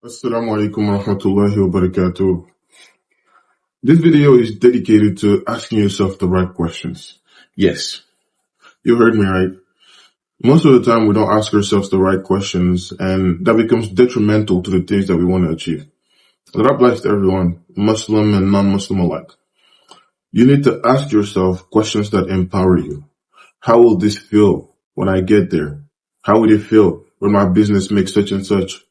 Assalamu alaikum wa rahmatullahi wa barakatuh. This video is dedicated to asking yourself the right questions. Yes, you heard me right. Most of the time we don't ask ourselves the right questions, and that becomes detrimental to the things that we want to achieve. That applies to everyone, Muslim and non-Muslim alike. You need to ask yourself questions that empower you. How will this feel when I get there? How would it feel when my business makes such and such?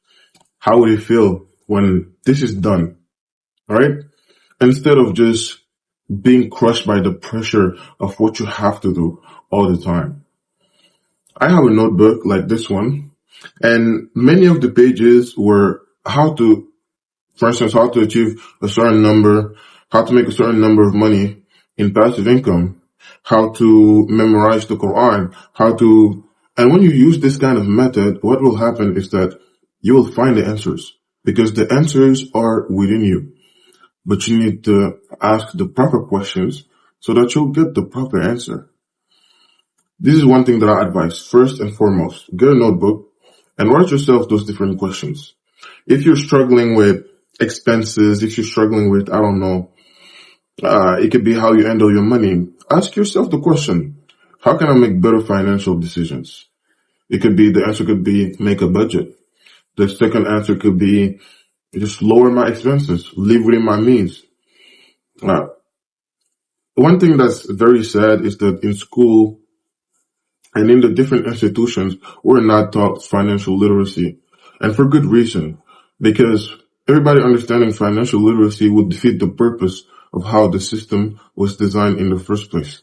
How would it feel when this is done? Alright? Instead of just being crushed by the pressure of what you have to do all the time. I have a notebook like this one, and many of the pages were for instance, how to achieve a certain number, how to make a certain number of money in passive income, how to memorize the Quran, and when you use this kind of method, what will happen is that you will find the answers because the answers are within you. But you need to ask the proper questions so that you'll get the proper answer. This is one thing that I advise. First and foremost, get a notebook and write yourself those different questions. If you're struggling with expenses, if you're struggling with, it could be how you handle your money. Ask yourself the question, how can I make better financial decisions? The answer could be make a budget. The second answer could be just lower my expenses, live within my means. One thing that's very sad is that in school and in the different institutions, we're not taught financial literacy. And for good reason, because everybody understanding financial literacy would defeat the purpose of how the system was designed in the first place.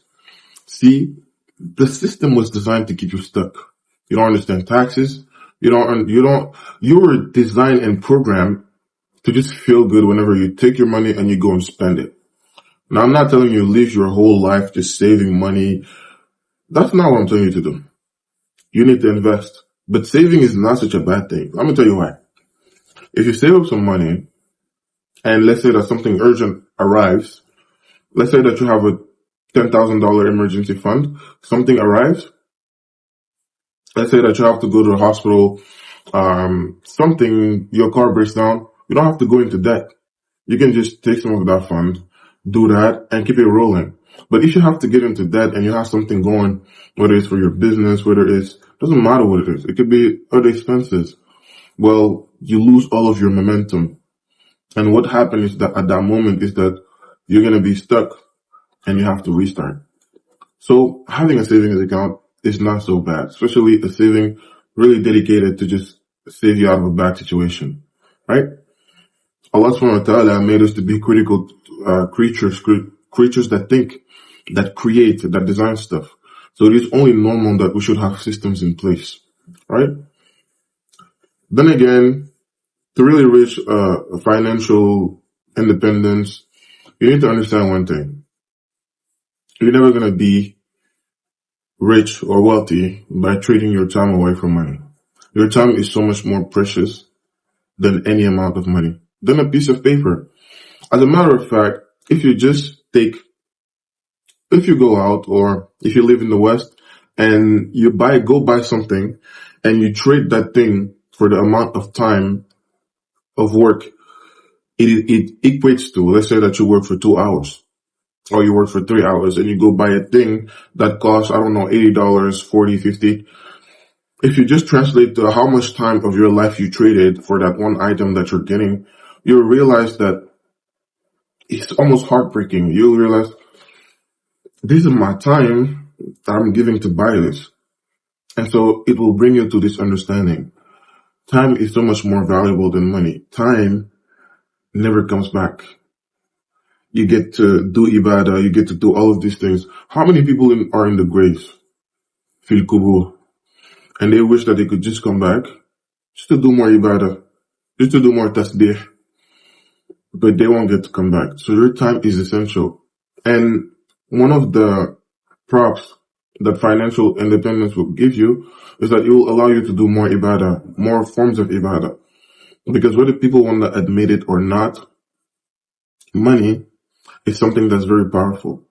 See, the system was designed to keep you stuck. You don't understand taxes. You were designed and programmed to just feel good whenever you take your money and you go and spend it. Now, I'm not telling you to live your whole life just saving money. That's not what I'm telling you to do. You need to invest. But saving is not such a bad thing. I'm going to tell you why. If you save up some money, and let's say that something urgent arrives, let's say that you have a $10,000 emergency fund, something arrives, let's say that you have to go to the hospital, your car breaks down, you don't have to go into debt. You can just take some of that fund, do that, and keep it rolling. But if you have to get into debt and you have something going, whether it's for your business, doesn't matter what it is. It could be other expenses. Well, you lose all of your momentum. And what happens is that at that moment is that you're going to be stuck and you have to restart. So having a savings account is not so bad, especially a saving really dedicated to just save you out of a bad situation, right? Allah subhanahu wa ta'ala made us to be critical creatures that think, that create, that design stuff. So it is only normal that we should have systems in place, right? Then again, to really reach financial independence, you need to understand one thing. You're never going to be rich or wealthy by trading your time away from money. Your time is so much more precious than any amount of money, than a piece of paper. As a matter of fact, if you go out or if you live in the West and you go buy something and you trade that thing for the amount of time of work, it equates to, let's say that you work for 2 hours or you work for 3 hours and you go buy a thing that costs, $80, $40, $50. If you just translate to how much time of your life you traded for that one item that you're getting, you'll realize that it's almost heartbreaking. You'll realize this is my time that I'm giving to buy this. And so it will bring you to this understanding. Time is so much more valuable than money. Time never comes back. You get to do ibadah, you get to do all of these things. How many people are in the graves? Fil kubur. And they wish that they could just come back, just to do more ibadah, just to do more tasbih. But they won't get to come back. So your time is essential. And one of the props that financial independence will give you is that it will allow you to do more ibadah, more forms of ibadah. Because whether people want to admit it or not, money is something that's very powerful.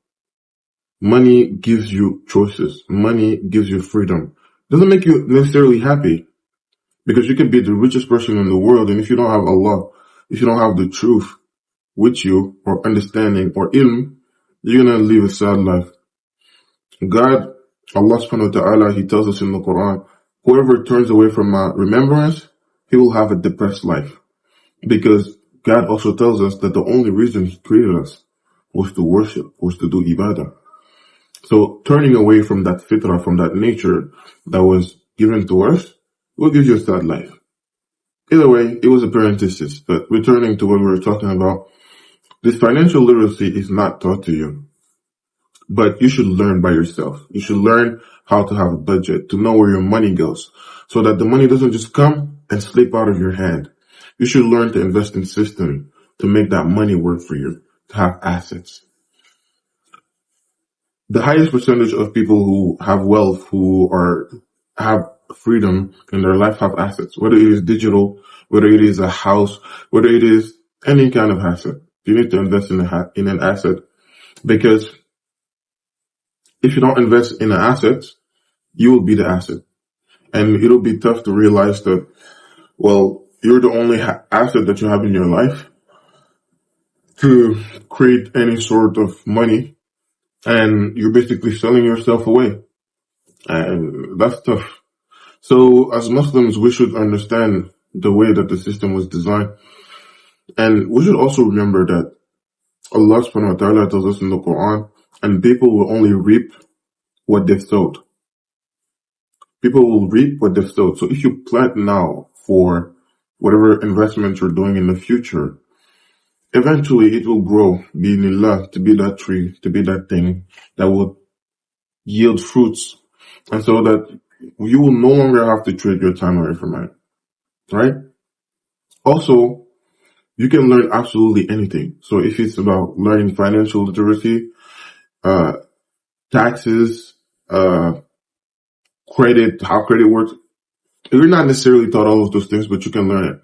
Money gives you choices. Money gives you freedom. Doesn't make you necessarily happy, Because you can be the richest person in the world, and if you don't have Allah, if you don't have the truth with you, or understanding, or ilm, you're gonna live a sad life. God, Allah subhanahu wa ta'ala, He tells us in the Quran, whoever turns away from my remembrance, he will have a depressed life. Because God also tells us that the only reason He created us was to worship, was to do ibadah. So turning away from that fitrah, from that nature that was given to us, will give you a sad life. Either way, it was a parenthesis, but returning to what we were talking about, this financial literacy is not taught to you, but you should learn by yourself. You should learn how to have a budget, to know where your money goes, so that the money doesn't just come and slip out of your hand. You should learn to invest in system to make that money work for you, to have assets. The highest percentage of people who have wealth, have freedom in their life, have assets, whether it is digital, whether it is a house, whether it is any kind of asset. You need to invest in an asset, because if you don't invest in an asset, you will be the asset. And it'll be tough to realize that, well, you're the only asset that you have in your life to create any sort of money, and you're basically selling yourself away. And that's tough. So as Muslims, we should understand the way that the system was designed. And we should also remember that Allah subhanahu wa ta'ala tells us in the Quran, and people will only reap what they've sowed. People will reap what they've sowed. So if you plant now for whatever investment you're doing in the future, eventually it will grow, bi'idhnillah, to be that tree, to be that thing that will yield fruits. And so that you will no longer have to trade your time away from it. Right? Also, you can learn absolutely anything. So if it's about learning financial literacy, taxes, credit, how credit works, you're not necessarily taught all of those things, but you can learn it.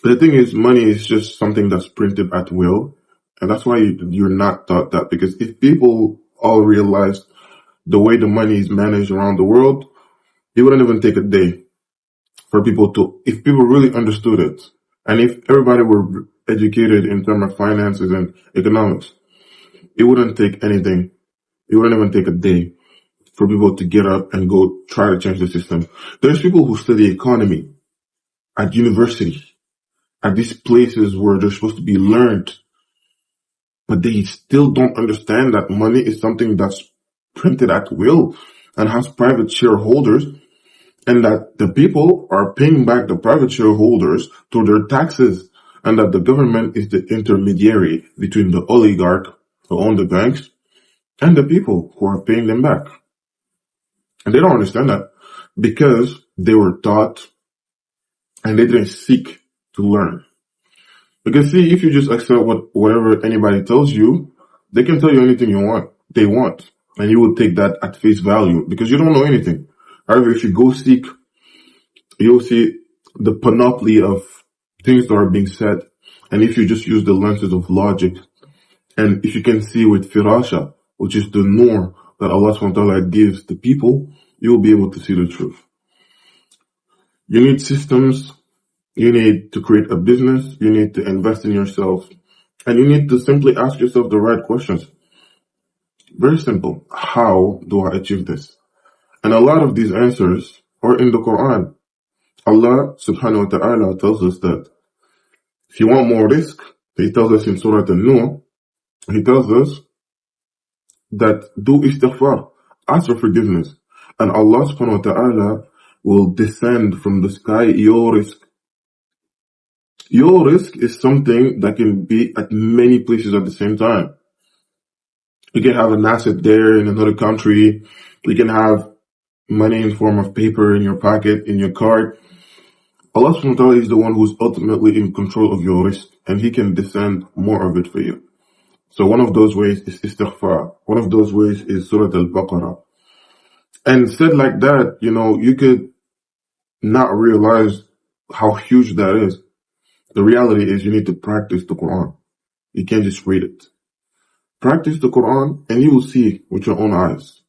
The thing is, money is just something that's printed at will. And that's why you're not taught that. Because if people all realized the way the money is managed around the world, it wouldn't even take a day for people to, if people really understood it, and if everybody were educated in terms of finances and economics, it wouldn't take anything. It wouldn't even take a day for people to get up and go try to change the system. There's people who study economy at university, at these places where they're supposed to be learned, but they still don't understand that money is something that's printed at will and has private shareholders, and that the people are paying back the private shareholders through their taxes, and that the government is the intermediary between the oligarch who own the banks and the people who are paying them back. And they don't understand that because they were taught and they didn't seek to learn. Because see, if you just accept whatever anybody tells you, they can tell you anything they want, and you will take that at face value because you don't know anything. However, if you go seek, you'll see the panoply of things that are being said. And if you just use the lenses of logic, and if you can see with firasha, which is the nur that Allah subhanahu wa ta'ala gives the people, you will be able to see the truth. You need systems. You need to create a business. You need to invest in yourself. And you need to simply ask yourself the right questions. Very simple. How do I achieve this? And a lot of these answers are in the Quran. Allah subhanahu wa ta'ala tells us that if you want more risk, He tells us in Surah An-Nur, He tells us that do istighfar, ask for forgiveness. And Allah subhanahu wa ta'ala will descend from the sky your risk. Your risk is something that can be at many places at the same time. You can have an asset there in another country. You can have money in form of paper in your pocket, in your card. Allah subhanahu wa ta'ala is the one who's ultimately in control of your risk, and He can descend more of it for you. So one of those ways is istighfar. One of those ways is Surah Al-Baqarah. And said like that, you could not realize how huge that is. The reality is you need to practice the Quran. You can't just read it. Practice the Quran and you will see with your own eyes